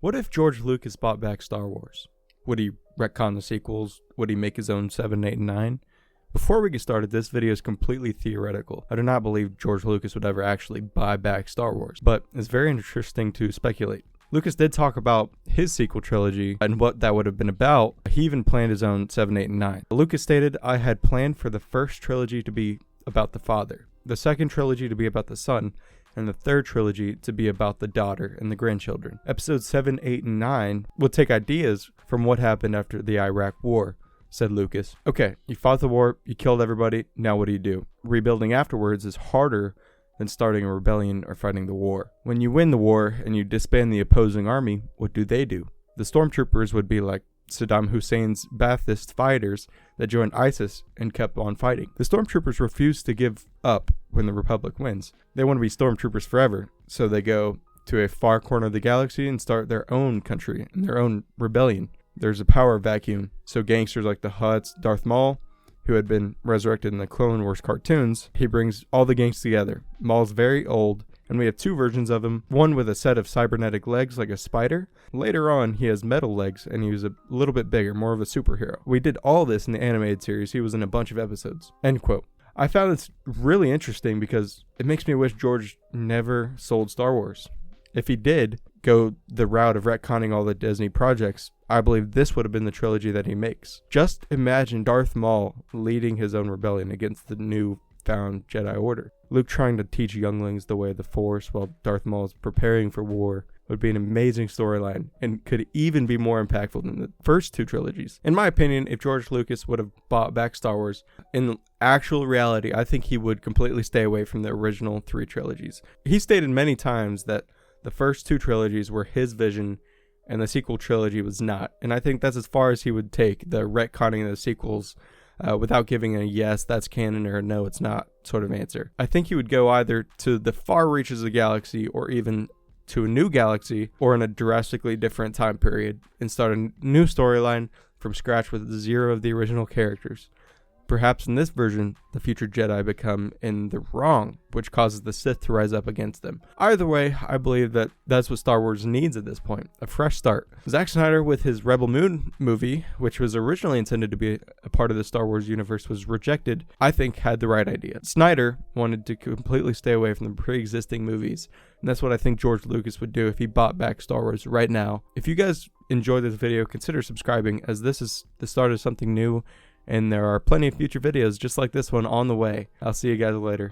What if George Lucas bought back Star Wars? Would he retcon the sequels? Would he make his own 7, 8, and 9? Before we get started, this video is completely theoretical. I do not believe George Lucas would ever actually buy back Star Wars, but it's very interesting to speculate. Lucas did talk about his sequel trilogy and what that would have been about. He even planned his own 7, 8, and 9. Lucas stated, "I had planned for the first trilogy to be about the father, the second trilogy to be about the son, and the third trilogy to be about the daughter and the grandchildren. Episodes 7, 8, and 9 will take ideas from what happened after the Iraq War," said Lucas. Okay, you fought the war, you killed everybody, now what do? Rebuilding afterwards is harder than starting a rebellion or fighting the war. When you win the war and you disband the opposing army, what do? The stormtroopers would be like Saddam Hussein's Ba'athist fighters that joined ISIS and kept on fighting. The stormtroopers refuse to give up when the Republic wins. They want to be stormtroopers forever, so they go to a far corner of the galaxy and start their own country and their own rebellion. There's a power vacuum, so gangsters like the Hutts, Darth Maul, who had been resurrected in the Clone Wars cartoons, he brings all the gangs together. Maul's very old, and we have two versions of him, one with a set of cybernetic legs like a spider. Later on, he has metal legs, and he was a little bit bigger, more of a superhero. We did all this in the animated series. He was in a bunch of episodes. End quote. I found this really interesting because it makes me wish George never sold Star Wars. If he did go the route of retconning all the Disney projects, I believe this would have been the trilogy that he makes. Just imagine Darth Maul leading his own rebellion against the new found Jedi Order. Luke trying to teach younglings the way of the Force while Darth Maul is preparing for war would be an amazing storyline and could even be more impactful than the first two trilogies. In my opinion, if George Lucas would have bought back Star Wars, in actual reality, I think he would completely stay away from the original three trilogies. He stated many times that the first two trilogies were his vision and the sequel trilogy was not. And I think that's as far as he would take the retconning of the sequels without giving a yes, that's canon, or no, it's not sort of answer. I think he would go either to the far reaches of the galaxy or even to a new galaxy or in a drastically different time period and start a new storyline from scratch with zero of the original characters. Perhaps in this version, the future Jedi become in the wrong, which causes the Sith to rise up against them. Either way, I believe that that's what Star Wars needs at this point, a fresh start. Zack Snyder with his Rebel Moon movie, which was originally intended to be a part of the Star Wars universe, was rejected, I think had the right idea. Snyder wanted to completely stay away from the pre-existing movies, and that's what I think George Lucas would do if he bought back Star Wars right now. If you guys enjoyed this video, consider subscribing, as this is the start of something new, and there are plenty of future videos just like this one on the way. I'll see you guys later.